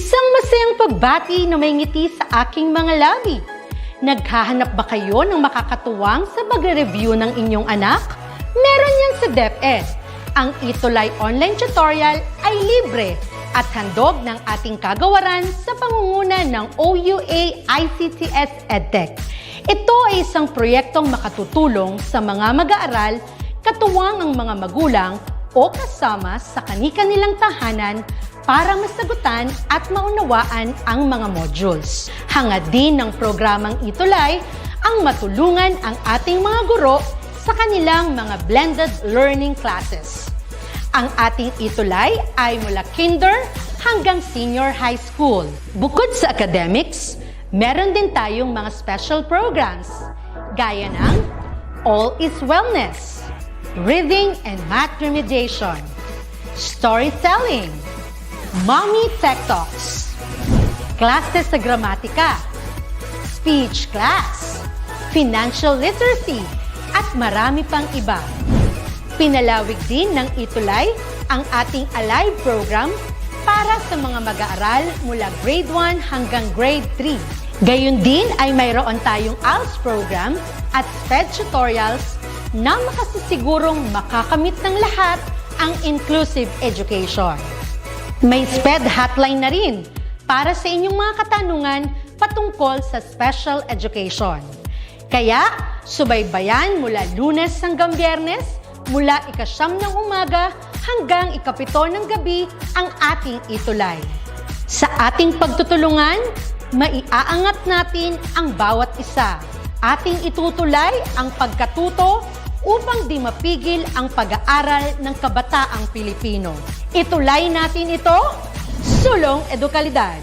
Isang masayang pagbati na may ngiti sa aking mga labi. Naghahanap ba kayo ng makakatuwang sa pagre-review ng inyong anak? Meron yan sa DepEd. Ang ETUlay online tutorial ay libre at handog ng ating kagawaran sa pangunguna ng OUA ICTS EdTech. Ito ay isang proyektong makatutulong sa mga mag-aaral, katuwang ang mga magulang o kasama sa kani-kanilang tahanan para masagutan at maunawaan ang mga modules. Hangad din ng programang ETUlay ang matulungan ang ating mga guro sa kanilang mga blended learning classes. Ang ating ETUlay ay mula kinder hanggang senior high school. Bukod sa academics, meron din tayong mga special programs gaya ng All is Wellness, Reading and Math Remediation, Storytelling, Mommy Tech Talks, Classes sa Gramatika, Speech Class, Financial Literacy, at marami pang iba. Pinalawig din ng ETUlay ang ating Alive program para sa mga mag-aaral mula grade 1 hanggang grade 3. Gayun din ay mayroon tayong ALS program at SPED tutorials na makasisigurong makakamit ng lahat ang inclusive education. May SPED hotline na rin para sa inyong mga katanungan patungkol sa special education. Kaya, subaybayan mula Lunes hanggang Biyernes, mula 9:00 ng umaga hanggang 7:00 ng gabi ang ating ETUlay. Sa ating pagtutulungan, maiaangat natin ang bawat isa. Ating itutulay ang pagkatuto upang di mapigil ang pag-aaral ng kabataang Pilipino. Itulay natin ito, sulong edukalidad.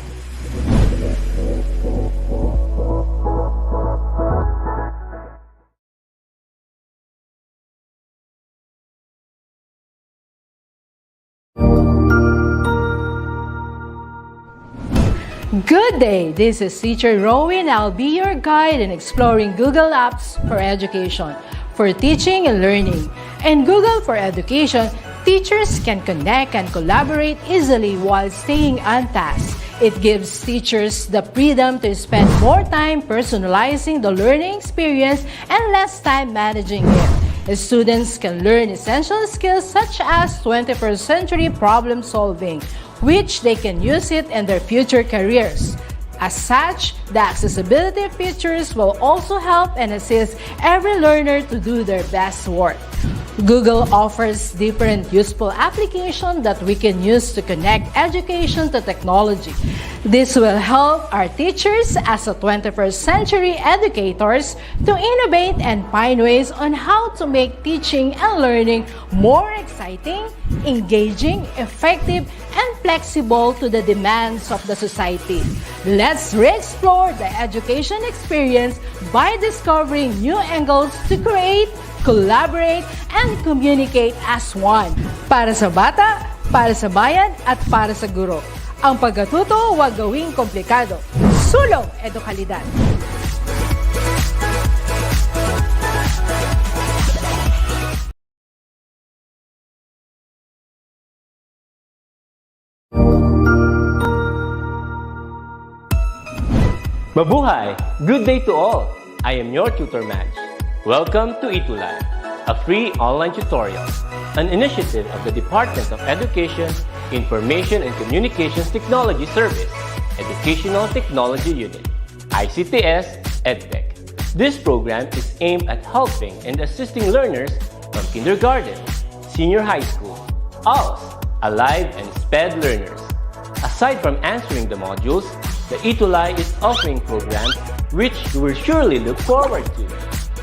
Good day! This is Teacher Rowan. I'll be your guide in exploring Google Apps for Education, for teaching and learning. In Google for Education, teachers can connect and collaborate easily while staying on task. It gives teachers the freedom to spend more time personalizing the learning experience and less time managing it. Students can learn essential skills such as 21st century problem solving, which they can use it in their future careers. As such, the accessibility features will also help and assist every learner to do their best work. Google offers different useful applications that we can use to connect education to technology. This will help our teachers as a 21st century educators to innovate and find ways on how to make teaching and learning more exciting, engaging, effective, and flexible to the demands of the society. Let's re-explore the education experience by discovering new angles to create, collaborate, and communicate as one. Para sa bata, para sa bayan, at para sa guro. Ang pagkatuto huwag gawing komplikado. Sulong edukalidad. Mabuhay! Good day to all! I am your tutor Madge. Welcome to ETUlay, a free online tutorial, an initiative of the Department of Education, Information and Communications Technology Service, Educational Technology Unit, ICTS EdTech. This program is aimed at helping and assisting learners from kindergarten, senior high school, ALS, Alive, and SPED learners. Aside from answering the modules, the ETUlay is offering programs which you will surely look forward to.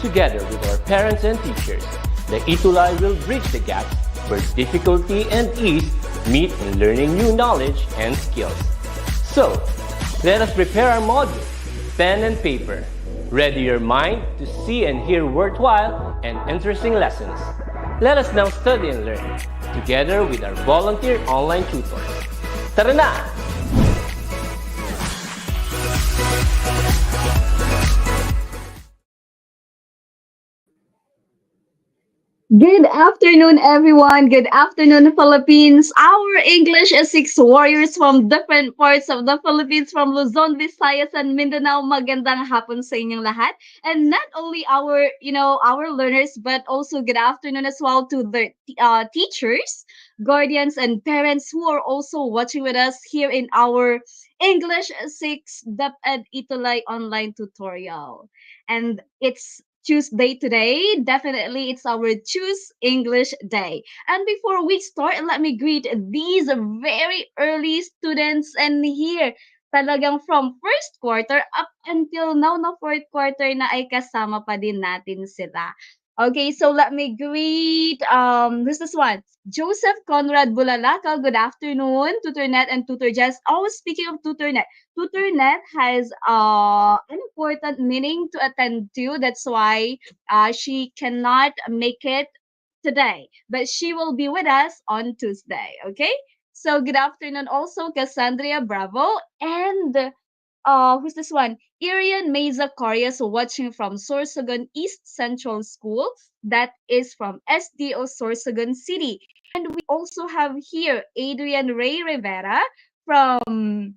Together with our parents and teachers, the ETUlay will bridge the gaps where difficulty and ease meet in learning new knowledge and skills. So, let us prepare our modules, pen and paper. Ready your mind to see and hear worthwhile and interesting lessons. Let us now study and learn, together with our volunteer online tutors. Tara na! Good afternoon, everyone. Good afternoon, Philippines. Our English is six warriors from different parts of the Philippines, from Luzon, Visayas, and Mindanao. Magandang hapon sa inyong lahat. And not only our learners, but also good afternoon as well to the teachers, guardians, and parents who are also watching with us here in our English 6 DepEd ETUlay online tutorial. And it's Tuesday today. Definitely, it's our Choose English Day. And before we start, let me greet these very early students. And here, talagang from first quarter up until now na fourth quarter na ay kasama pa din natin sila. Okay, so let me greet, who's this one? Joseph Conrad Bulalaka, good afternoon, TutorNet and Tutor Jazz. Oh, speaking of TutorNet, TutorNet has an important meaning to attend to. That's why she cannot make it today, but she will be with us on Tuesday. Okay. So good afternoon, also Cassandra Bravo and who's this one? Irian Meza Corias watching from Sorsogon East Central School. That is from SDO Sorsogon City. And we also have here Adrian Ray Rivera from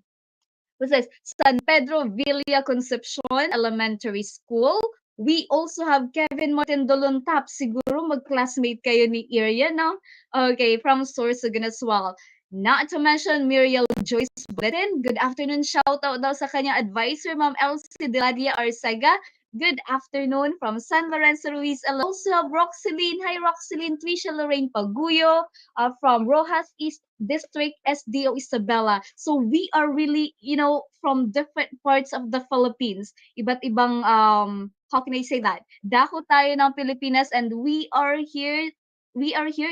what's this? San Pedro Villa Concepcion Elementary School. We also have Kevin Martin Dolontap. Siguro mag-classmate kayo ni Iria, no? Okay, from Sorsogon as well. Not to mention Muriel Joyce Bulletin. Good afternoon. Shout out daw sa kanyang advisor, Ma'am Elsie Deladia Arcega. Good afternoon from San Lorenzo Ruiz. Also have Roxeline. Hi, Roxeline. Trisha Lorraine Paguyo from Rojas East District SDO Isabela. So we are really, from different parts of the Philippines. Iba't ibang, how can I say that? Dako tayo ng Pilipinas and we are here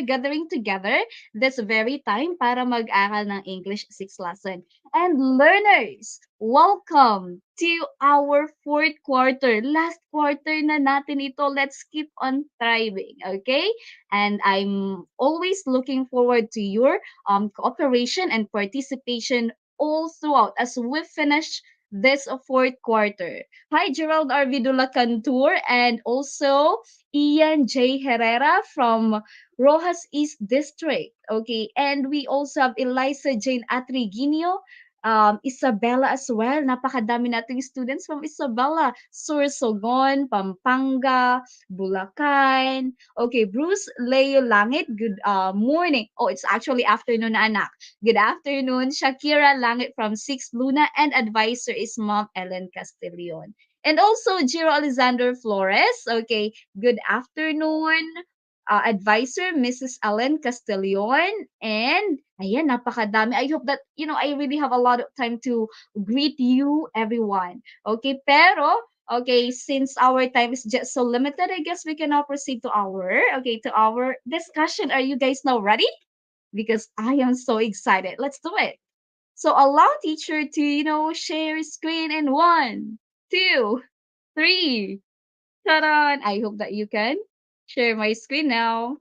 gathering together this very time para mag-aral ng English 6 lesson. And learners, welcome to our fourth quarter. Last quarter na natin ito. Let's keep on thriving, okay? And I'm always looking forward to your cooperation and participation all throughout as we finish this fourth quarter. Hi, Gerald R. Vidula Cantur and also Ian J. Herrera from Rojas East District. Okay, and we also have Eliza Jane Atriginio, Isabela as well. Napakadami nating students from Isabela, Sorsogon, Pampanga, Bulacan. Okay, Bruce Leo Langit, good morning. Oh, it's actually afternoon na anak. Good afternoon, Shakira Langit from 6 Luna, and advisor is Mom Ellen Castellon. And also Jiro Alexander Flores. Okay, good afternoon. Advisor, Mrs. Ellen Castellon. And ayan, napakadami. I hope that, I really have a lot of time to greet you, everyone. Okay, pero, okay, since our time is just so limited, I guess we can now proceed to our discussion. Are you guys now ready? Because I am so excited. Let's do it. So allow teacher to, share screen in 1, 2, 3. Ta-da! I hope that you can share my screen now.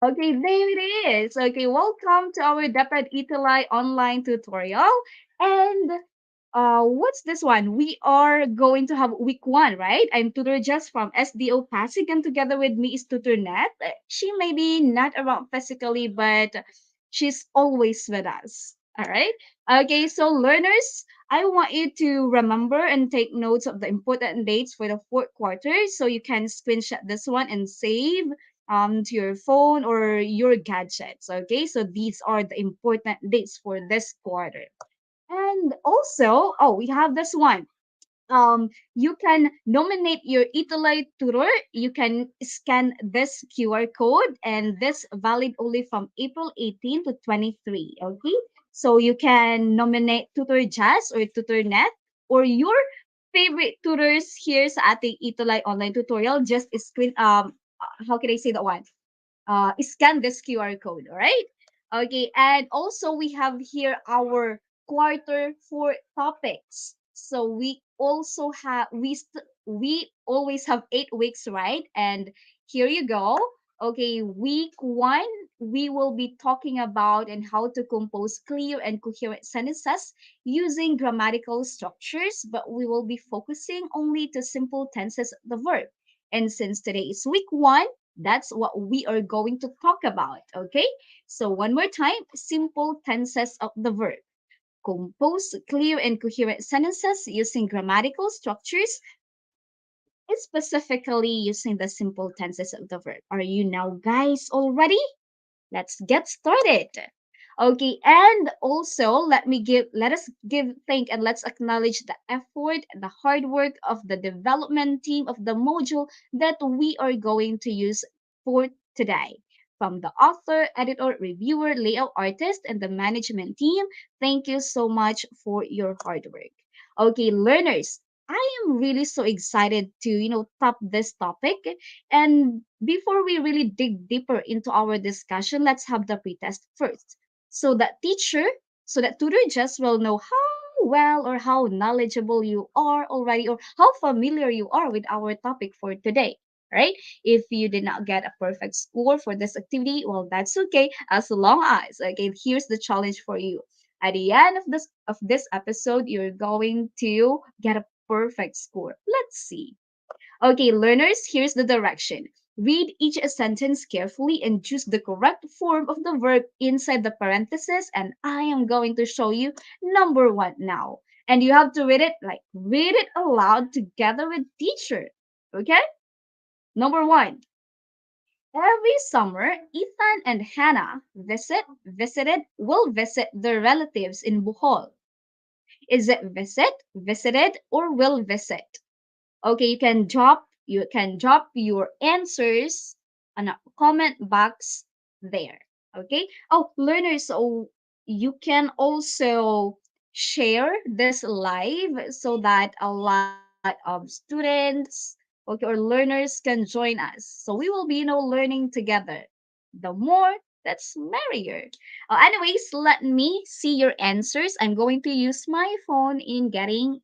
Okay, there it is. Okay, welcome to our DepEd ETUlay online tutorial. And what's this one? We are going to have week 1, right? I'm Tutor Jess from SDO Pasig, and together with me is Tutor Nat. She may be not around physically, but she's always with us. All right. Okay, so learners, I want you to remember and take notes of the important dates for the fourth quarter, so you can screenshot this one and save to your phone or your gadgets. Okay, so these are the important dates for this quarter. And also, oh, we have this one. You can nominate your ETUlay tutor. You can scan this QR code, and this valid only from April 18 to 23. Okay, so you can nominate Tutor Jazz or Tutor Net or your favorite tutors here sa ating ETUlay online tutorial. Just screen how can I say that one? Scan this QR code, all right? Okay, and also we have here our quarter 4 topics. So we also have we always have 8 weeks, right? And here you go. Okay, week 1 we will be talking about and how to compose clear and coherent sentences using grammatical structures, but we will be focusing only to simple tenses of the verb. And since today is week one, that's what we are going to talk about, okay? So one more time, simple tenses of the verb. Compose clear and coherent sentences using grammatical structures, specifically using the simple tenses of the verb. Are you now guys all ready? Let's get started. Okay, and also let us give thank and let's acknowledge the effort, the hard work of the development team of the module that we are going to use for today. From the author, editor, reviewer, layout artist, and the management team, thank you so much for your hard work. Okay, learners, I am really so excited to, top this topic. And before we really dig deeper into our discussion, let's have the pretest first. So that teacher, so that tutor just will know how well or how knowledgeable you are already or how familiar you are with our topic for today. Right? If you did not get a perfect score for this activity, well, that's okay. As long as, okay, here's the challenge for you. At the end of this episode, you're going to get a perfect score. Let's see. Okay, learners, here's the direction. Read each sentence carefully and choose the correct form of the verb inside the parentheses, and I am going to show you number one now. And you have to read it aloud together with teacher. Okay? Number one. Every summer, Ethan and Hannah will visit their relatives in Bohol. Is it visited, or will visit? Okay, you can drop your answers on a comment box there. Okay. Oh, learners, so you can also share this live so that a lot of students, okay, or learners can join us. So we will be, learning together. The more, that's merrier. Anyways, let me see your answers. I'm going to use my phone in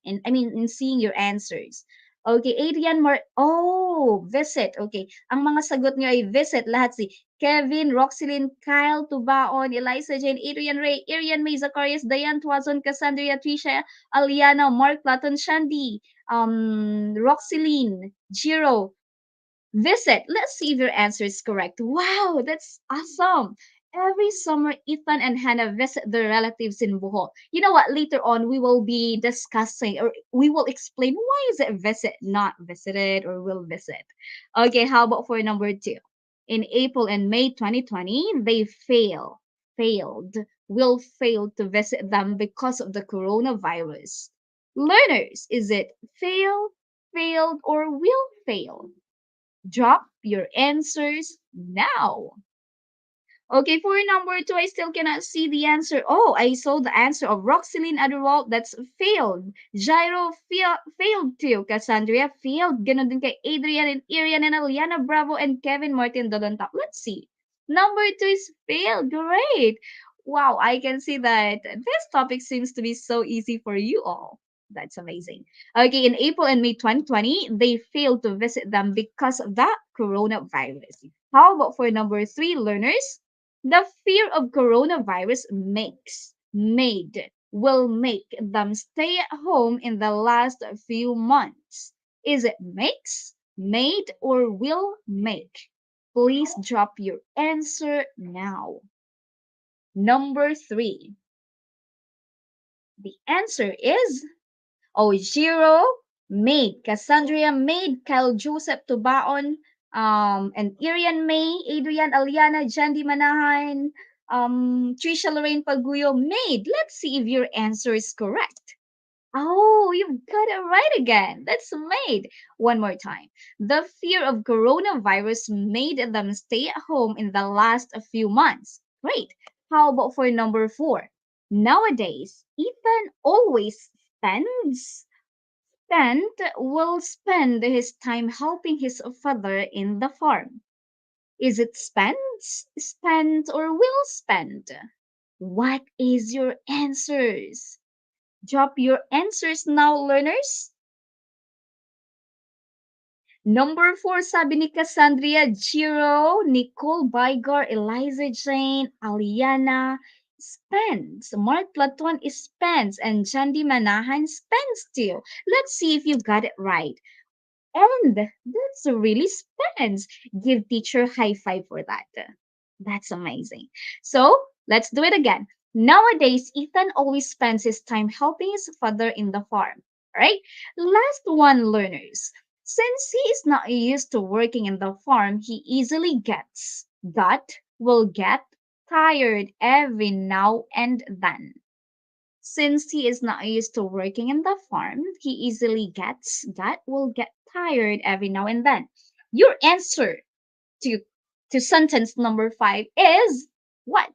in seeing your answers. Okay, Adrian Oh, visit. Okay. Ang mga sagot niyo ay visit lahat si Kevin, Roxylin, Kyle, Tubaon, Eliza Jane, Adrian Ray, Arian May, Zacharias, Diane, Twazon, Cassandra, Trisha, Aliana, Mark, Platon, Shandy, Roxylin, Jiro, visit. Let's see if your answer is correct. Wow, that's awesome. Every summer, Ethan and Hannah visit their relatives in Bohol. You know what? Later on, we will be discussing or we will explain why is it visit, not visited, or will visit. Okay, how about for number two? In April and May 2020, they will fail to visit them because of the coronavirus. Learners, is it failed, or will fail? Drop your answers now. Okay, for number two, I still cannot see the answer. Oh, I saw the answer of Roxylene Adderwalt. That's failed. Gyro failed too. Cassandra failed. Ganon din kay Adrian and Irian and Aliana Bravo and Kevin Martin Dodontak. Let's see. Number two is failed. Great. Wow, I can see that this topic seems to be so easy for you all. That's amazing. Okay, in April and May 2020, they failed to visit them because of the coronavirus. How about for number three, learners? The fear of coronavirus will make them stay at home in the last few months. Is it makes, made, or will make? Please drop your answer now. Number three. The answer is Ojiro made. Cassandra made. Kyle Joseph Tubaon. And Irian May, Adrian Aliana, Jandy Manahan, Trisha Lorraine Paguyo made. Let's see if your answer is correct. Oh, you've got it right again. That's made. One more time. The fear of coronavirus made them stay at home in the last few months. Great. How about for number four? Nowadays, Ethan always will spend his time helping his father in the farm. Is it spent, or will spend? What is your answers? Drop your answers now, learners. Number 4, sabi ni Cassandra, Jiro, Nicole Bygar, Eliza Jane, Aliana, Spence. Mark Platon is Spence, and Jandy Manahan, Spence too. Let's see if you got it right. And that's really Spence. Give teacher high five for that. That's amazing. So let's do it again. Nowadays, Ethan always spends his time helping his father in the farm. Right? Last one, learners. Since he is not used to working in the farm, he easily will get tired every now and then. Since he is not used to working in the farm, he easily will get tired every now and then. Your answer to sentence number 5 is what?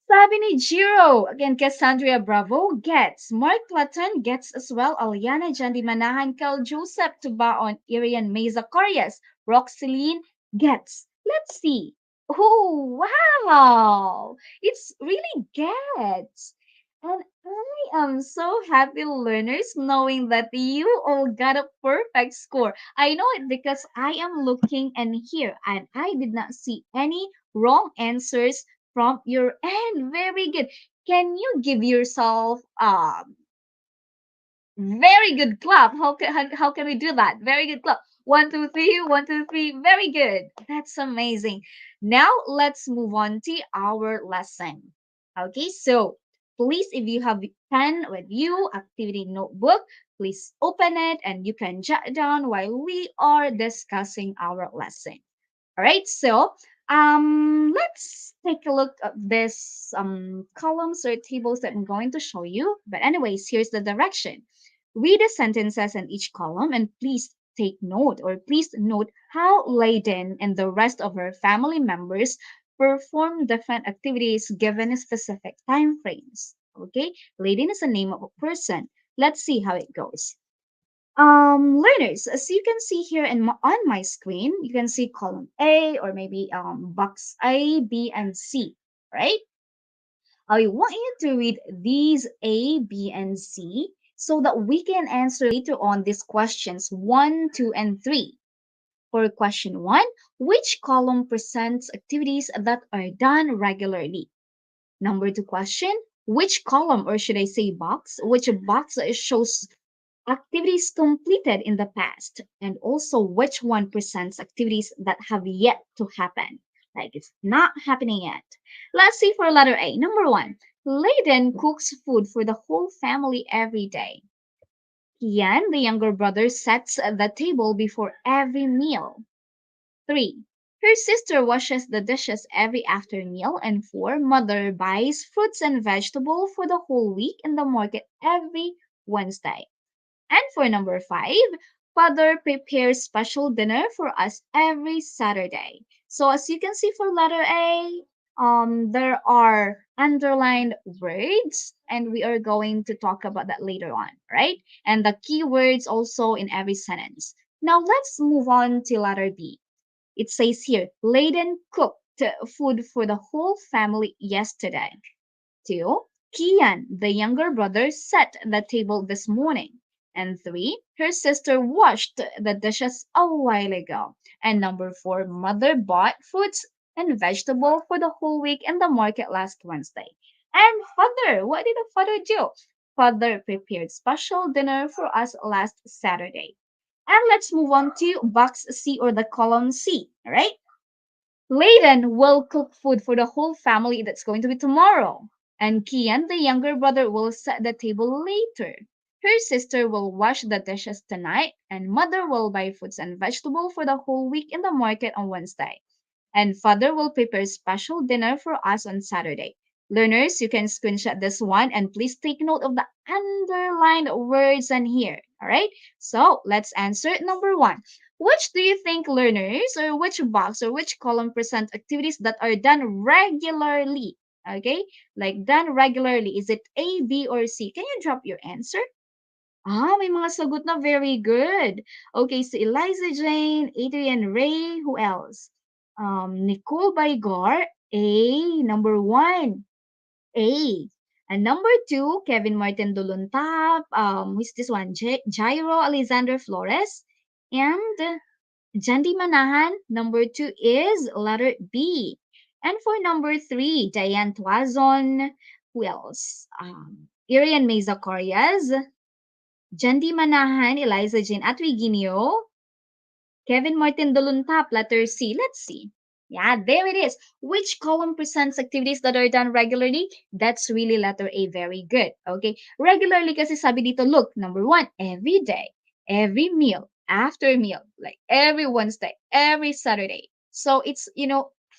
Sabi ni Jiro, again, Cassandra Bravo gets. Mark Platon gets as well. Aliana Jandy Manahan, Kel Joseph Tubaon, Irian May Zacarias, Roxeline gets. Let's see. Oh, wow! It's really gets. And I am so happy, learners, knowing that you all got a perfect score. I know it because I am looking and here, and I did not see any wrong answers from your end. Very good. Can you give yourself very good clap? How can we do that? Very good clap. One, two, three, one, two, three. Very good. That's amazing. Now let's move on to our lesson. Okay, so please, if you have pen with you, activity notebook, please open it and you can jot down while we are discussing our lesson. All right, so let's take a look at this columns or tables that I'm going to show you. But anyways, here's the direction. Read the sentences in each column and please take note, or please note how Layden and the rest of her family members perform different activities given specific time frames. Okay, Layden is a name of a person. Let's see how it goes. Learners, as you can see here on my screen, you can see column A, or maybe box A, B, and C, right? I want you to read these A, B, and C so that we can answer later on these questions 1, 2, and 3. For question 1, which column presents activities that are done regularly? Number 2 question, which column, or should I say box, which box shows activities completed in the past, and also which one presents activities that have yet to happen, like it's not happening yet. Let's see for letter A. Number 1, Layden cooks food for the whole family every day. Kian, the younger brother, sets the table before every meal. 3, her sister washes the dishes every after meal. And 4, mother buys fruits and vegetables for the whole week in the market every Wednesday. And for number 5, father prepares special dinner for us every Saturday. So as you can see for letter A, there are underlined words, and we are going to talk about that later on, right? And the keywords also in every sentence. Now let's move on to letter B. It says here, Layden cooked food for the whole family yesterday. 2, Kian, the younger brother, set the table this morning. And 3, her sister washed the dishes a while ago. And number 4, mother bought fruits and vegetables for the whole week in the market last Wednesday. And father, what did the father do? Father prepared special dinner for us last Saturday. And let's move on to box C, or the column C, all right? Layden will cook food for the whole family. That's going to be tomorrow. And Kian, the younger brother, will set the table later. Her sister will wash the dishes tonight, and mother will buy fruits and vegetables for the whole week in the market on Wednesday. And father will prepare special dinner for us on Saturday. Learners, you can screenshot this one and please take note of the underlined words in here. All right. So let's answer number 1. Which do you think, learners, or which box or which column present activities that are done regularly? Okay, like done regularly. Is it A, B, or C? Can you drop your answer? May mga sagot na. Very good. Okay, so Eliza Jane, Adrian Ray, who else? Nicole Bygar, A, number 1. A. And number two, Kevin Martin Duluntap. Who's this one? Jairo Alexander Flores. And Jandy Manahan. Number two is letter B. And for number three, Diane Tuazon. Who else? Irian Meza Corias. Jandy Manahan, Eliza Jean Atwiginio, Kevin Martin Duluntap, letter C. Let's see. Yeah, there it is. Which column presents activities that are done regularly? That's really letter A. Very good. Okay. Regularly kasi sabi dito, look, number one, every day, every meal, after meal, like every Wednesday, every Saturday. So it's,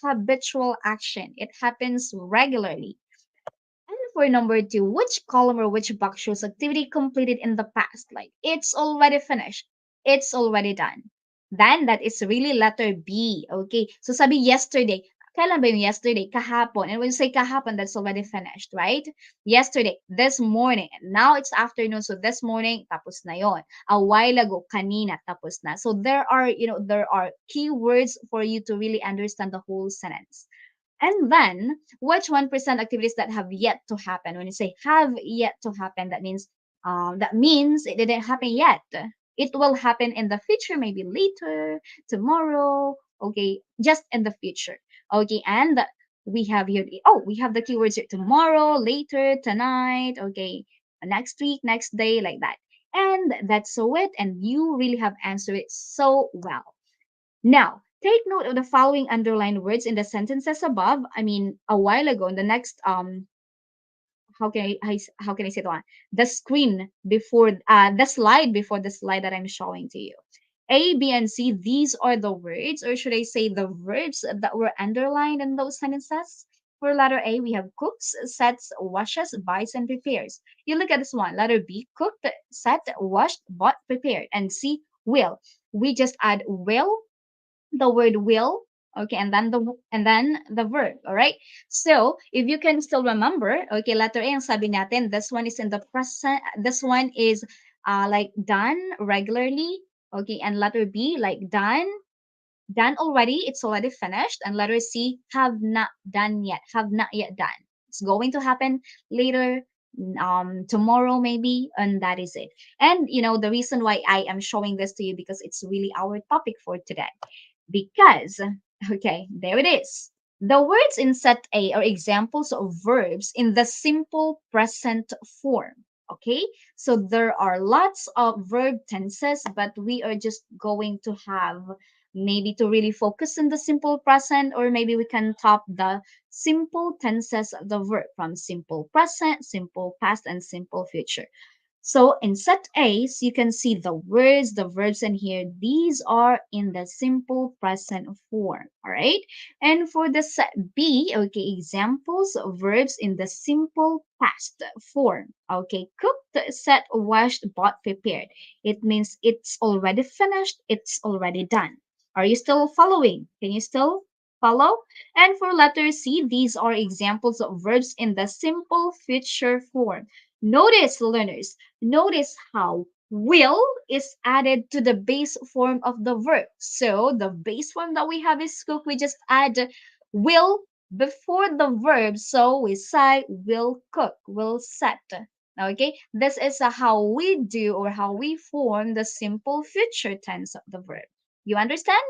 habitual action. It happens regularly. And for number two, which column or which box shows activity completed in the past? Like it's already finished. It's already done. Then that is really letter B. Okay. So sabi yesterday. Kailan ba yung yesterday? Kahapon. And when you say kahapon, that's already finished, right? Yesterday, this morning. And now it's afternoon. So this morning, tapos na yon. A while ago, kanina, tapos na. So there are keywords for you to really understand the whole sentence. And then, which 1% activities that have yet to happen? When you say have yet to happen, that means it didn't happen yet. It will happen in the future, maybe later, tomorrow. Okay, just in the future. Okay, and we have here. Oh, we have the keywords here: tomorrow, later, tonight. Okay, next week, next day, like that. And that's so it. And you really have answered it so well. Now, take note of the following underlined words in the sentences above. I mean, a while ago, in the next how can I say the one? The screen before the slide before the slide that I'm showing to you. A, B, and C, these are the words, or should I say the verbs that were underlined in those sentences. For letter A, we have cooks, sets, washes, buys, and prepares. You look at this one. Letter B, cooked, set, washed, bought, prepared. And C, will. We just add will, the word will, okay, and then the verb. All right, so if you can still remember, okay, letter A, ang sabi natin, this one is in the present, this one is like done regularly. Okay, and letter B, like done already, it's already finished. And letter C, have not done yet, have not yet done, it's going to happen later, tomorrow maybe. And that is it. And the reason why I am showing this to you, because it's really our topic for today. Because, okay, there it is. The words in set A are examples of verbs in the simple present form. Okay, so there are lots of verb tenses, but we are just going to have maybe to really focus on the simple present, or maybe we can top the simple tenses of the verb from simple present, simple past, and simple future. So in set A, so you can see the words, the verbs in here. These are in the simple present form. All right. And for the set B, okay, examples of verbs in the simple past form. Okay, cooked, set, washed, bought, prepared. It means it's already finished, it's already done. Are you still following? Can you still follow? And for letter C, these are examples of verbs in the simple future form. Notice, learners, notice how will is added to the base form of the verb. So the base form that we have is cook. We just add will before the verb. So we say will cook, will set. Okay, this is how we do, or how we form the simple future tense of the verb. You understand?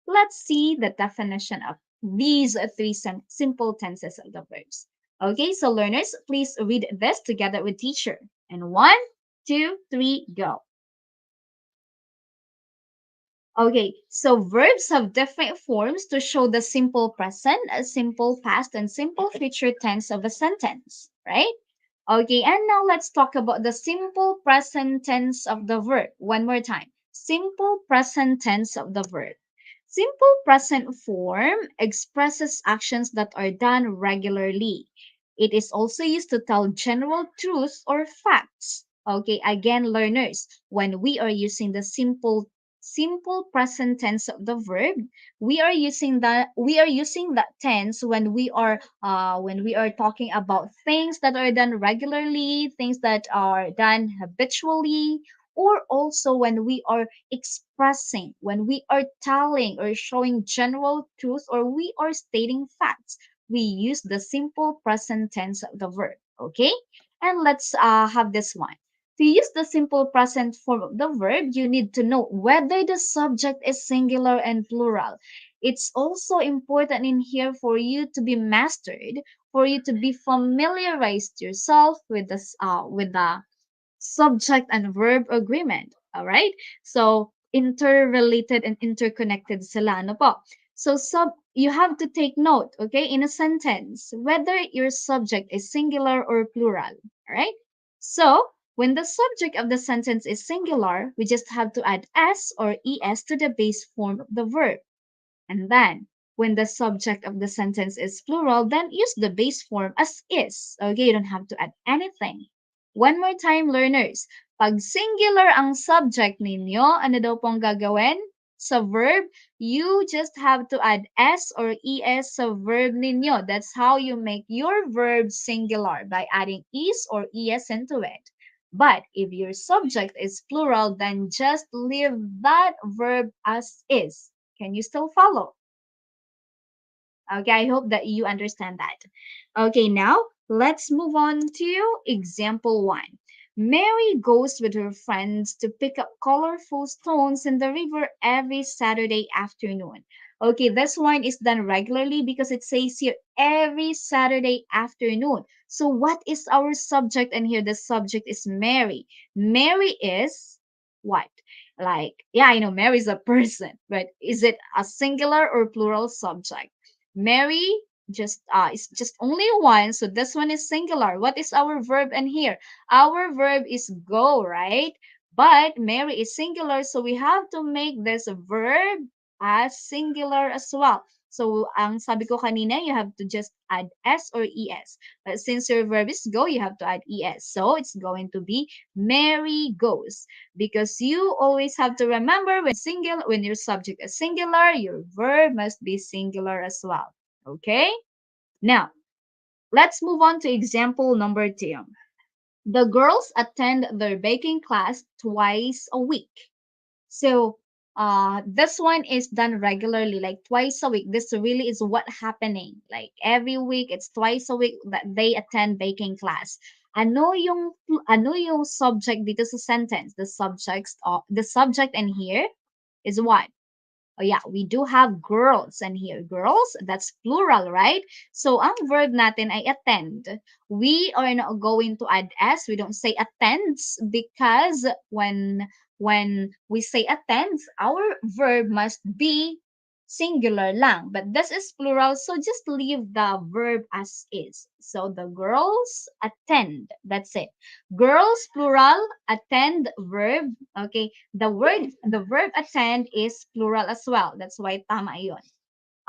Let's see the definition of these three simple tenses of the verbs. Okay, so learners, please read this together with teacher. And 1, 2, 3, go. Okay, so verbs have different forms to show the simple present, a simple past, and simple future tense of a sentence, right? Okay, and now let's talk about the simple present tense of the verb. One more time. Simple present tense of the verb. Simple present form expresses actions that are done regularly. It is also used to tell general truths or facts. Okay, again, learners, when we are using the simple present tense of the verb, we are using that tense when we are talking about things that are done regularly, things that are done habitually, or also when we are expressing, when we are telling or showing general truth, or we are stating facts, we use the simple present tense of the verb. Okay? And let's have this one. To use the simple present form of the verb, you need to know whether the subject is singular and plural. It's also important in here for you to be mastered, for you to be familiarized yourself with the subject and verb agreement. All right? So, interrelated and interconnected sila. Ano po? So, you have to take note, okay, in a sentence, whether your subject is singular or plural. All right? So, when the subject of the sentence is singular, we just have to add s or es to the base form of the verb. And then, when the subject of the sentence is plural, then use the base form as is. Okay, you don't have to add anything. One more time, learners. Pag singular ang subject ninyo, ano daw pong gagawin? Sa verb, you just have to add s or es sa verb ninyo. That's how you make your verb singular, by adding is or es into it. But if your subject is plural, then just leave that verb as is. Can you still follow? Okay, I hope that you understand that. Okay, now let's move on to example one. Mary goes with her friends to pick up colorful stones in the river every Saturday afternoon. Okay, this one is done regularly because it says here every Saturday afternoon. So, what is our subject? And here the subject is Mary. Mary is what? Like, yeah, I know Mary is a person, but is it a singular or plural subject? Mary just is just only one, so this one is singular. What is our verb in here? Our verb is go, right? But Mary is singular, so we have to make this verb as singular as well. So ang sabi ko kanina, you have to just add s or es. But since your verb is go, you have to add es. So it's going to be Mary goes, because you always have to remember when your subject is singular, your verb must be singular as well. Okay? Now, let's move on to example number 2. The girls attend their baking class twice a week. So, this one is done regularly, like twice a week. This really is what happening. Like every week, it's twice a week that they attend baking class. Ano yung subject dito sa sentence? The subject in here is what? Oh yeah, we do have girls and here. Girls, that's plural, right? So ang verb natin ay attend. We are not going to add s. We don't say attends because when we say attends, our verb must be singular lang. But this is plural, so just leave the verb as is. So the girls attend. That's it. Girls plural, attend verb. Okay, the verb attend is plural as well. That's why tama yun.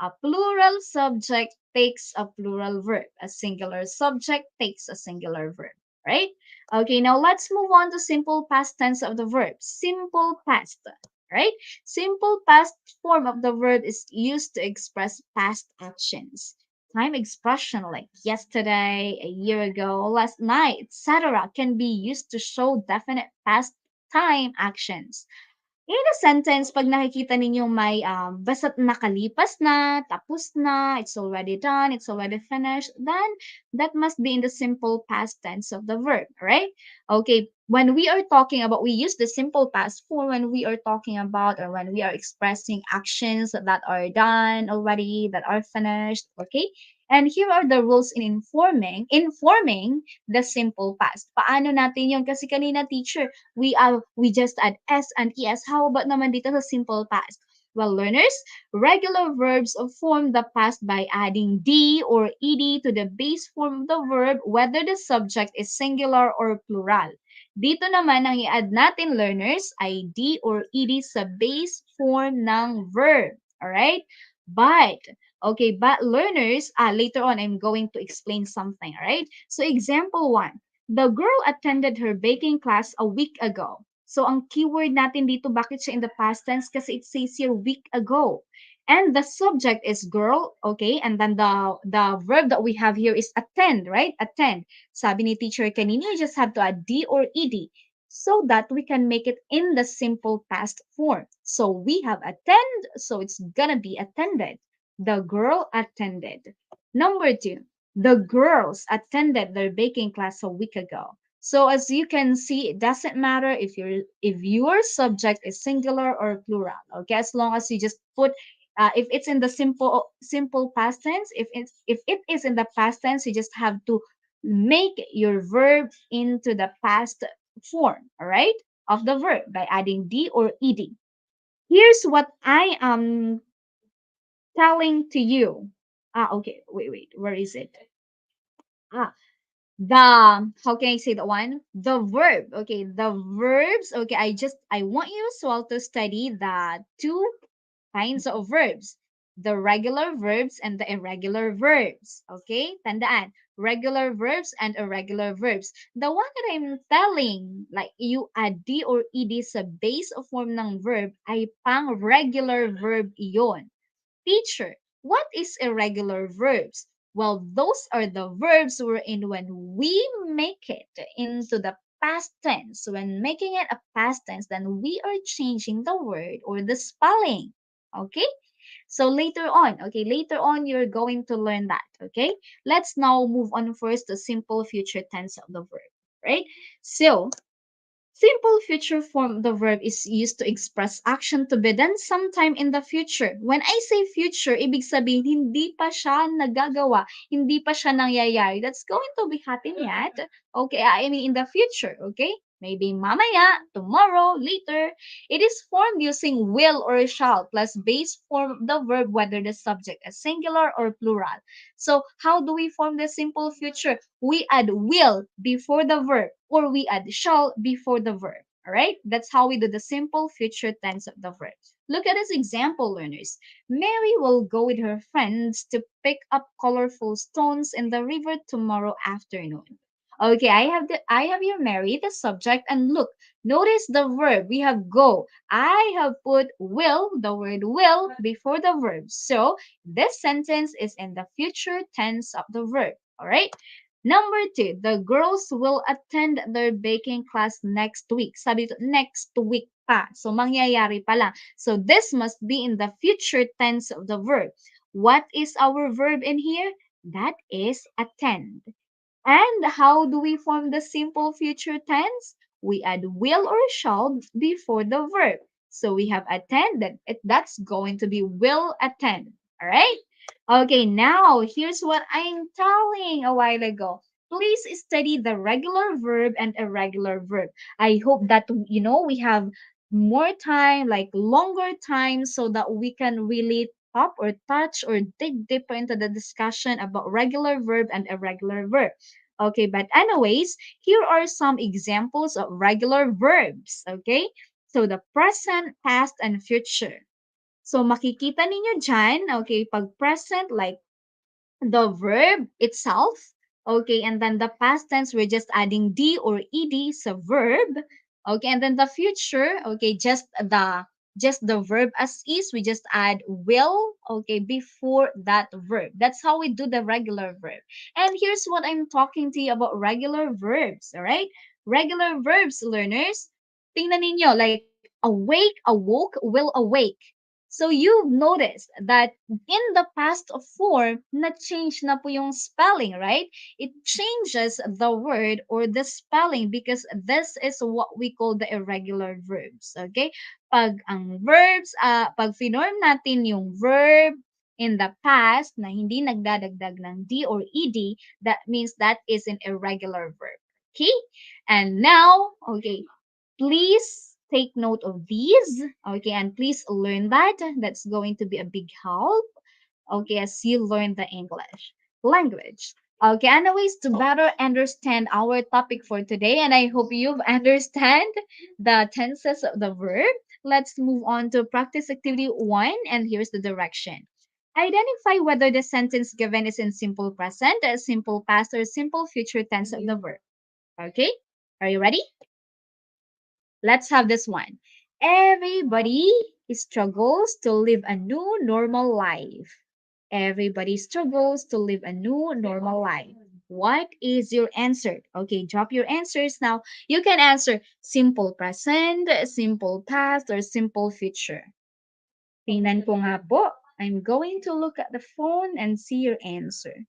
A plural subject takes a plural verb. A singular subject takes a singular verb, right? Okay, now let's move on to simple past tense of the verb. Simple past, right? Simple past form of the verb is used to express past actions. Time expression like yesterday, a year ago, last night, etc. can be used to show definite past time actions. In a sentence, pag nakikita ninyo may basta't nakalipas na, tapos na, it's already done, it's already finished, then that must be in the simple past tense of the verb, right? Okay, when we are talking about, we use the simple past form when we are talking about or when we are expressing actions that are done already, that are finished, okay? And here are the rules in informing the simple past. Paano natin yun? Kasi kanina, teacher, we just add s and es. How about naman dito sa simple past? Well, learners, regular verbs form the past by adding d or ed to the base form of the verb, whether the subject is singular or plural. Dito naman, ang i-add natin, learners, ay d or ed sa base form ng verb. Alright? But learners, later on, I'm going to explain something. Alright? So, example 1. The girl attended her baking class a week ago. So, ang keyword natin dito, bakit siya in the past tense? Kasi it says here, week ago. And the subject is girl, okay? And then the verb that we have here is attend, right? Attend. Sabi ni teacher kanina, you just have to add D or ED so that we can make it in the simple past form. So, we have attend, so it's gonna be attended. The girl attended. Number 2. The girls attended their baking class a week ago. So as you can see, it doesn't matter if your subject is singular or plural. Okay, as long as you just put if it's in the simple past tense, if it is in the past tense, you just have to make your verb into the past form, all right, of the verb by adding d or ed. Here's what I am telling to you. Okay, wait, where is it? Ah, the how can I say that one? The verb. Okay, the verbs. Okay, I want you as well to study the two kinds of verbs. The regular verbs and the irregular verbs. Okay? Tandaan. Regular verbs and irregular verbs. The one that I'm telling, like you add D or ED sa base of form ng verb, ay pang regular verb iyon. Teacher, what is irregular verbs? Well, those are the verbs wherein when we make it into the past tense, when making it a past tense, then we are changing the word or the spelling. Okay? So later on, you're going to learn that. Okay? Let's now move on first to simple future tense of the verb. Right? So, simple future form of the verb is used to express action to be done sometime in the future. When I say future, ibig sabihin, hindi pa siya nagagawa, hindi pa siya nangyayari. That's going to be happen yet. Okay, I mean in the future, okay? Maybe mamaya, tomorrow, later. It is formed using will or shall plus base form of the verb whether the subject is singular or plural. So how do we form the simple future? We add will before the verb or we add shall before the verb. All right? That's how we do the simple future tense of the verb. Look at this example, learners. Mary will go with her friends to pick up colorful stones in the river tomorrow afternoon. Okay, I have here Mary, the subject, and look, notice the verb. We have go. I have put will, the word will, before the verb. So this sentence is in the future tense of the verb. All right. Number two, the girls will attend their baking class next week. Sabi ito, next week pa. So, mangyayari pa lang. So, this must be in the future tense of the verb. What is our verb in here? That is attend. And how do we form the simple future tense? We add will or shall before the verb. So we have attended. That's going to be will attend. All right? Okay, now here's what I'm telling a while ago. Please study the regular verb and irregular verb. I hope that we have more time, like longer time, so that we can really top or touch or dig deeper into the discussion about regular verb and irregular verb. Okay, but anyways, here are some examples of regular verbs. Okay, so the present, past, and future. So makikita ninyo dyan, okay, pag present, like the verb itself. Okay, and then the past tense, we're just adding D or ED sa verb. Okay, and then the future, okay, just the verb as is, we just add will, okay, before that verb. That's how we do the regular verb. And here's what I'm talking to you about regular verbs, all right? Regular verbs, learners. Tingnan ninyo, like awake, awoke, will awake. So you've noticed that in the past form, na-change na po yung spelling, right? It changes the word or the spelling because this is what we call the irregular verbs, okay? Pag ang verbs, pag finorm natin yung verb in the past na hindi nagdadagdag ng D or ED, that means that is an irregular verb, okay? And now, okay, please take note of these, okay, and please learn that. That's going to be a big help, okay, as you learn the English language. Okay, anyways, to better understand our topic for today, and I hope you've understand the tenses of the verb, let's move on to practice activity 1, and here's the direction. Identify whether the sentence given is in simple present, simple past, or simple future tense of the verb. Okay, are you ready? Let's have this one. Everybody struggles to live a new normal life. Everybody struggles to live a new normal life. What is your answer? Okay, drop your answers now. You can answer simple present, simple past, or simple future. Tingnan ko nga po. I'm going to look at the phone and see your answer.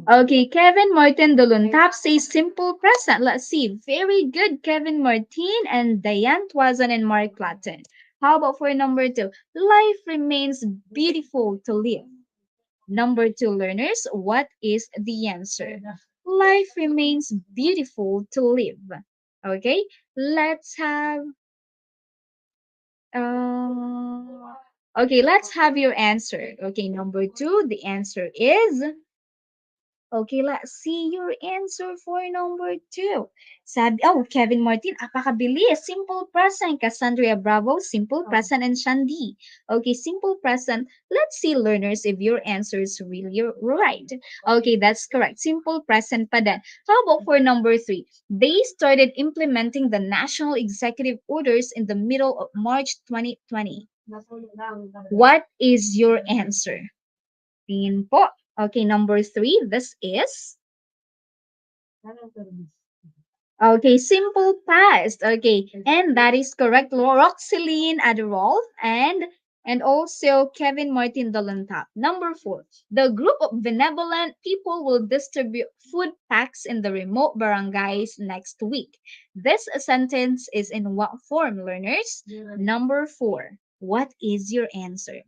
Okay, Kevin Martin Duluntap says simple present. Let's see. Very good, Kevin Martin and Diane Twazan and Mark Platten. How about for number two? Life remains beautiful to live. Number two, learners, what is the answer? Life remains beautiful to live. Okay, let's have let's have your answer. Okay, number two, the answer is okay, let's see your answer for number two. Kevin Martin, apakabilis. Simple present. Cassandra Bravo, simple present and Shandi. Okay, simple present. Let's see, learners, if your answer is really right. Okay, that's correct. Simple present pa din. How about for number three? They started implementing the national executive orders in the middle of March 2020. What is your answer? Tingin po. Okay, number three, this is okay, simple past. Okay, and that is correct. Roxeline Adderall and also Kevin Martin Dolantap. Number four, the group of benevolent people will distribute food packs in the remote barangays next week. This sentence is in what form, learners? Number four. What is your answer?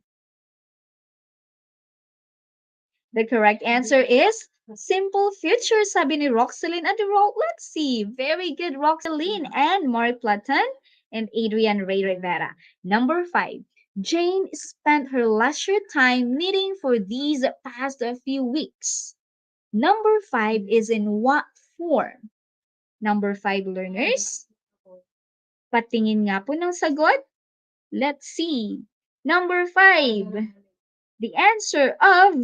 The correct answer is simple future, sabi ni Roxeline Adderall. Let's see. Very good, Roxeline and Mark Platon and Adrian Ray Rivera. Number five. Jane spent her leisure time knitting for these past few weeks. Number five is in what form? Number five, learners. Patingin nga po ng sagot. Let's see. Number five. The answer of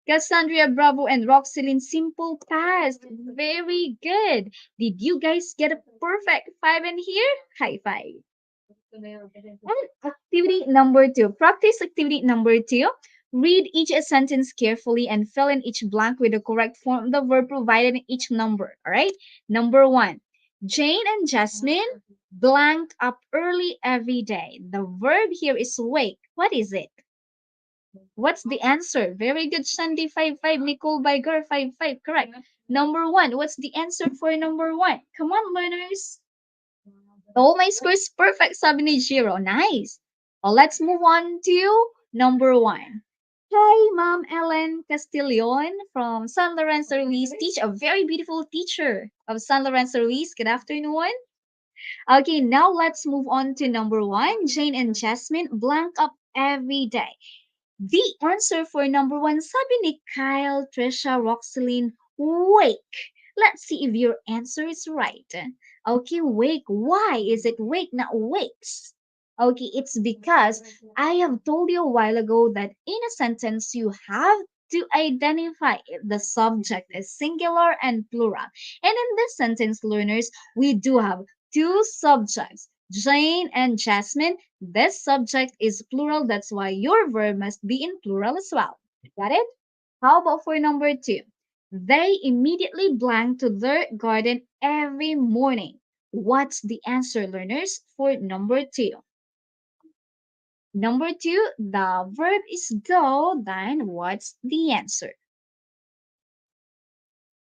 Cassandra Bravo and Roxeline, simple past. Very good. Did you guys get a perfect five in here? High five. And activity number two. Practice activity number two. Read each sentence carefully and fill in each blank with the correct form of the verb provided in each number. All right. Number one. Jane and Jasmine blank up early every day. The verb here is wake. What is it? What's the answer? Very good, Shandy. 5-5. Nicole Bygar, 5-5. Correct. Number one. What's the answer for number one? Come on, learners. Oh, my score is perfect, sabi ni Jiro. Nice. Well, let's move on to number one. Hi, Ma'am Ellen Castillon from San Lorenzo Ruiz. A very beautiful teacher of San Lorenzo Ruiz. Good afternoon. Okay, now let's move on to number one. Jane and Jasmine blank up every day. The answer for number one, sabi ni Kyle, Trisha, Roxeline, wake. Let's see if your answer is right. Okay, wake. Why is it wake, not wakes? Okay, it's because I have told you a while ago that in a sentence you have to identify if the subject is singular and plural. And in this sentence, learners, we do have two subjects, Jane and Jasmine. This subject is plural. That's why your verb must be in plural as well. Got it? How about for number two? They immediately blank to their garden every morning. What's the answer, learners, for number two? Number two, the verb is go. Then what's the answer?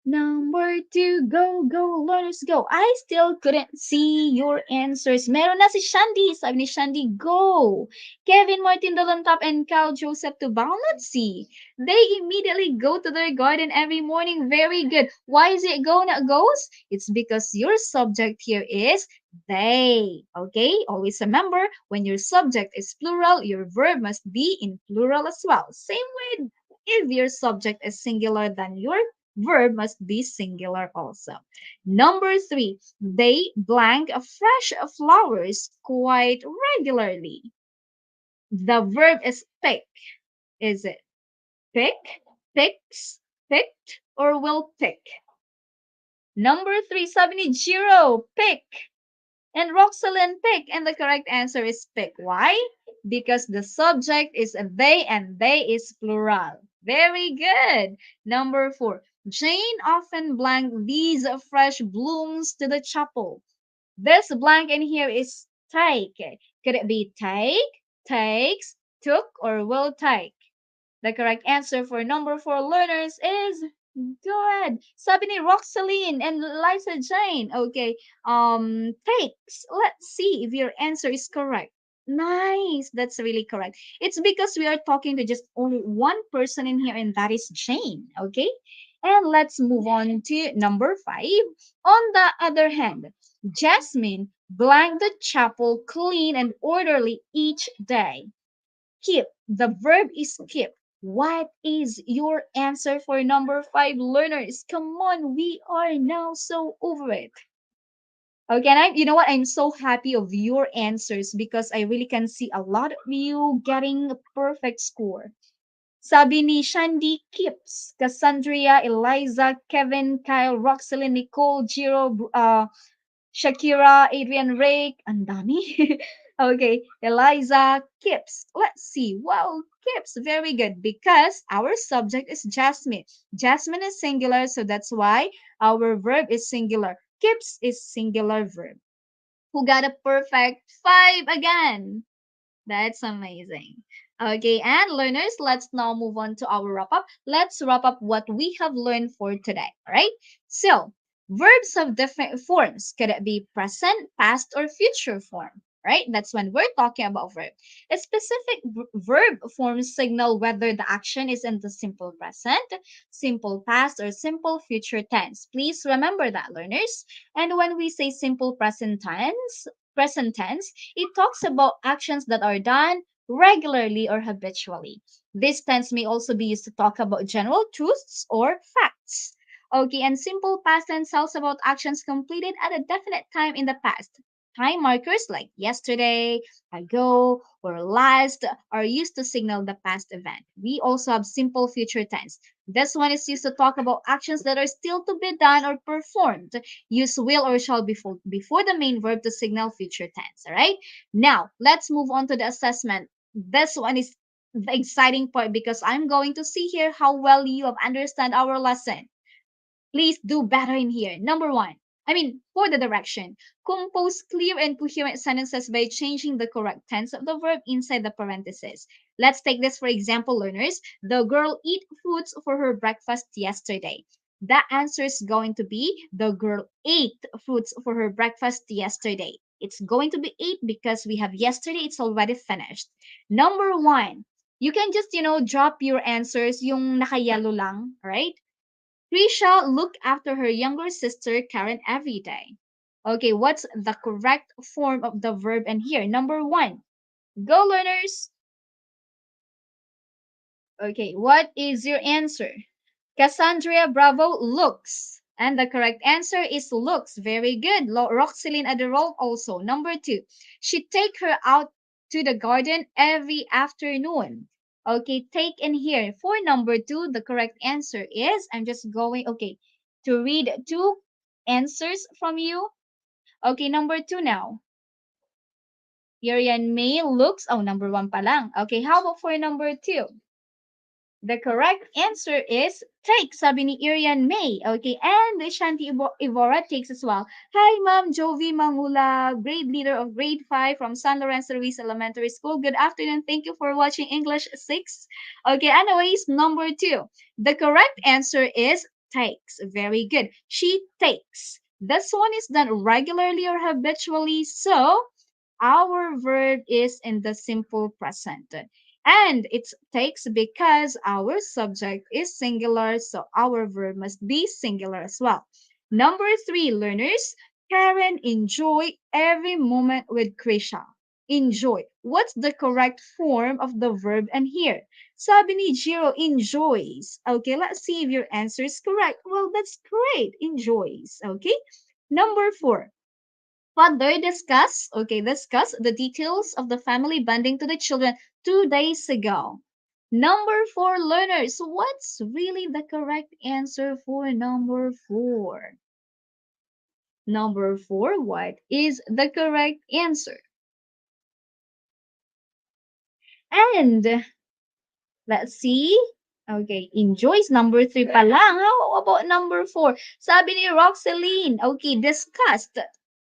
Number two, go, go, learners, go. I still couldn't see your answers. Meron na si Shandy. Sabi ni Shandy, go. Kevin Martin Dolantap and Cal Joseph Tubao. Let's see. They immediately go to their garden every morning. Very good. Why is it go, not goes? It's because your subject here is they. Okay? Always remember, when your subject is plural, your verb must be in plural as well. Same way if your subject is singular, then your verb must be singular also. Number three, they blank fresh flowers quite regularly. The verb is pick. Is it pick, picks, picked, or will pick? Number three, sabi ni Jiro, pick. And Roxalyn, pick. And the correct answer is pick. Why? Because the subject is they and they is plural. Very good. Number four, Jane often blank these fresh blooms to the chapel. This blank in here is take. Could it be take, takes, took, or will take? The correct answer for number 4 learners is good. Sabi ni Roxaline and Liza Jane. Okay. Takes. Let's see if your answer is correct. Nice. That's really correct. It's because we are talking to just only one person in here, and that is Jane. Okay. And let's move on to number 5. On the other hand, Jasmine blanked the chapel clean and orderly each day. Keep. The verb is keep. What is your answer for number 5 learners? Come on, we are now so over it. Okay, and you know what? I'm so happy of your answers because I really can see a lot of you getting a perfect score. Sabi ni Shandy Kips, Cassandra, Eliza, Kevin, Kyle, Roxelyn, Nicole, Jiro, Shakira, Adrian Rake, ang dami. Okay, Eliza, Kips. Let's see. Wow, Kips, very good because our subject is Jasmine. Jasmine is singular, so that's why our verb is singular. Kips is singular verb. Who got a perfect 5 again? That's amazing. Okay, and learners, let's now move on to our wrap up. Let's wrap up what we have learned for today. All right. So, verbs have different forms. Could it be present, past, or future form? Right? That's when we're talking about verb. A specific verb forms signal whether the action is in the simple present, simple past, or simple future tense. Please remember that, learners. And when we say simple present tense, it talks about actions that are done regularly or habitually. This tense may also be used to talk about general truths or facts. Okay, and simple past tense tells about actions completed at a definite time in the past. Time markers like yesterday, ago, or last are used to signal the past event. We also have simple future tense. This one is used to talk about actions that are still to be done or performed. Use will or shall before the main verb to signal future tense. All right. Now, let's move on to the assessment. This one is the exciting part because I'm going to see here how well you have understand our lesson. Please do better in here. Number 1. For the direction, compose clear and coherent sentences by changing the correct tense of the verb inside the parentheses. Let's take this for example, learners. The girl ate fruits for her breakfast yesterday. The answer is going to be the girl ate fruits for her breakfast yesterday. It's going to be 8 because we have yesterday, it's already finished. Number 1, you can just, drop your answers, yung naka-yellow lang, right? Trisha look after her younger sister Karen every day. Okay, what's the correct form of the verb in here? Number 1. Go, learners. Okay, what is your answer? Cassandra Bravo looks. And the correct answer is looks. Very good. Roxelyn Aderol also. Number 2. She take her out to the garden every afternoon. Okay, take in here. For number 2, the correct answer is, I'm just going, to read 2 answers from you. Okay, number 2 now. Yurian May looks, number 1 pa lang. Okay, how about for number 2? The correct answer is take, sabi ni Irian May. Okay, and Shanti Ivora takes as well. Hi, Ma'am Jovi Mangula, grade leader of grade 5 from San Lorenzo Ruiz Elementary School. Good afternoon. Thank you for watching English 6. Okay, anyways, number 2. The correct answer is takes. Very good. She takes. This one is done regularly or habitually, so our verb is in the simple present. And it takes because our subject is singular, so our verb must be singular as well. Number 3, learners, Karen enjoy every moment with Krisha. Enjoy. What's the correct form of the verb in here? Sabi ni Jiro, enjoys. Okay, let's see if your answer is correct. Well, that's great. Enjoys. Okay. Number 4. Father discuss the details of the family bonding to the children 2 days ago. Number 4, learners, what's really the correct answer for number 4? Number 4, what is the correct answer? And let's see. Okay, enjoys number 3 pa lang. How about number 4? Sabi ni Roxeline, okay, discussed.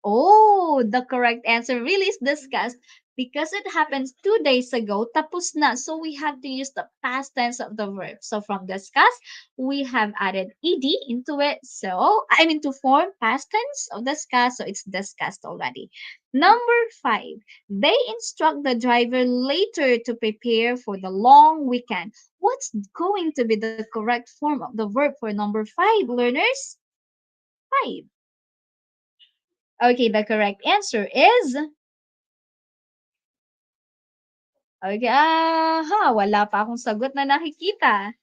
Oh, the correct answer really is discussed because it happens 2 days ago, tapos na. So we have to use the past tense of the verb. So from discuss, we have added ed into it. So, I mean to form past tense of discuss. So it's discussed already. Number 5, they instruct the driver later to prepare for the long weekend. What's going to be the correct form of the verb for number 5, learners? 5. Okay, the correct answer is okay, wala pa akong sagot na nakikita.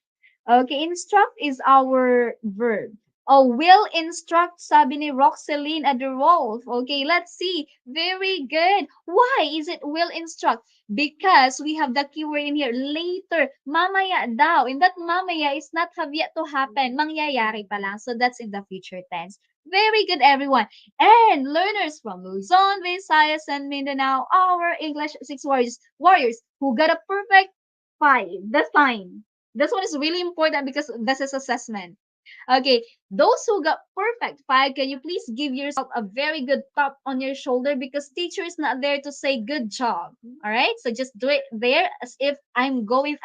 Okay, instruct is our verb. Oh, will instruct, sabi ni Roxeline Aderolf. Okay, let's see. Very good. Why is it will instruct? Because we have the keyword in here, later. Mamaya daw. And that mamaya is not have yet to happen. Mangyayari pa lang. So that's in the future tense. Very good, everyone. And learners from Luzon, Visayas, and Mindanao, our English 6 warriors who got a perfect 5. That's fine. This one is really important because this is assessment. Okay, those who got perfect 5, can you please give yourself a very good tap on your shoulder because teacher is not there to say good job. All right, so just do it there as if I'm doing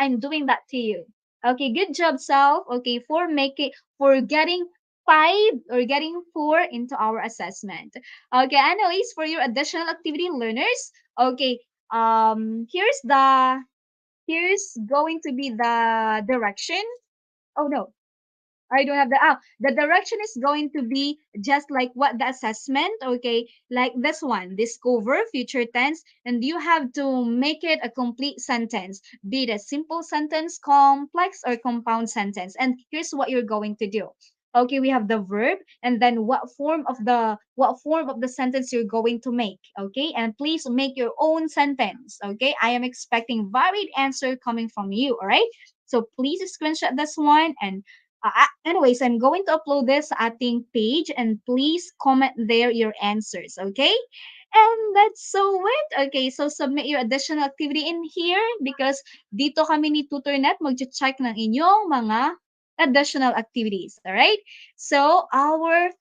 that to you. Okay, good job, self. Okay, for getting 5 or getting 4 into our assessment. Okay, anyways, for your additional activity, learners. Okay, here's going to be the direction. Oh no, I don't have the direction is going to be just like what the assessment, okay? Like this one, discover, future tense, and you have to make it a complete sentence, be it a simple sentence, complex or compound sentence. And here's what you're going to do. Okay, we have the verb and then what form of the sentence you're going to make, okay? And please make your own sentence, okay? I am expecting varied answer coming from you, all right? So please screenshot this one and anyways, I'm going to upload this ating page and please comment there your answers, okay? And that's so it. Okay, so submit your additional activity in here because dito kami ni TutorNet mag-check ng inyong mga additional activities, all right? So our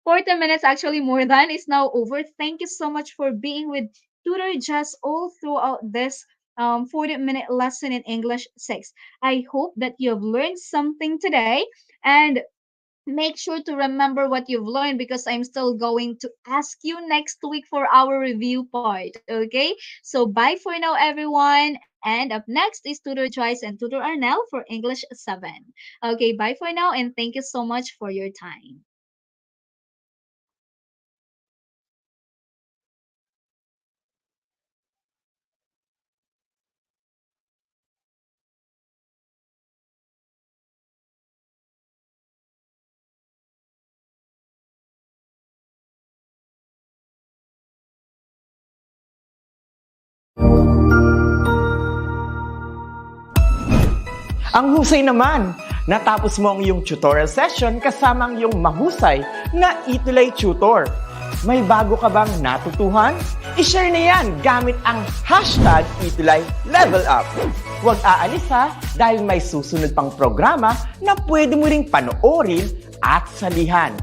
40 minutes, actually more than, is now over. Thank you so much for being with Tutor Jess all throughout this 40-minute lesson in English 6. I hope that you have learned something today and make sure to remember what you've learned because I'm still going to ask you next week for our review part. Okay? So bye for now, everyone. And up next is Tutor Joyce and Tutor Arnell for English 7. Okay, bye for now and thank you so much for your time. Ang husay naman! Natapos mo ang iyong tutorial session kasama ang iyong mahusay na ETUlay tutor. May bago ka bang natutuhan? I-share na yan gamit ang hashtag ETUlay Level Up. Huwag aalis ha dahil may susunod pang programa na pwede mo ring panoorin at salihan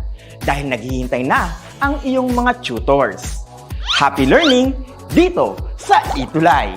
dahil naghihintay na ang iyong mga tutors. Happy learning dito sa ETUlay!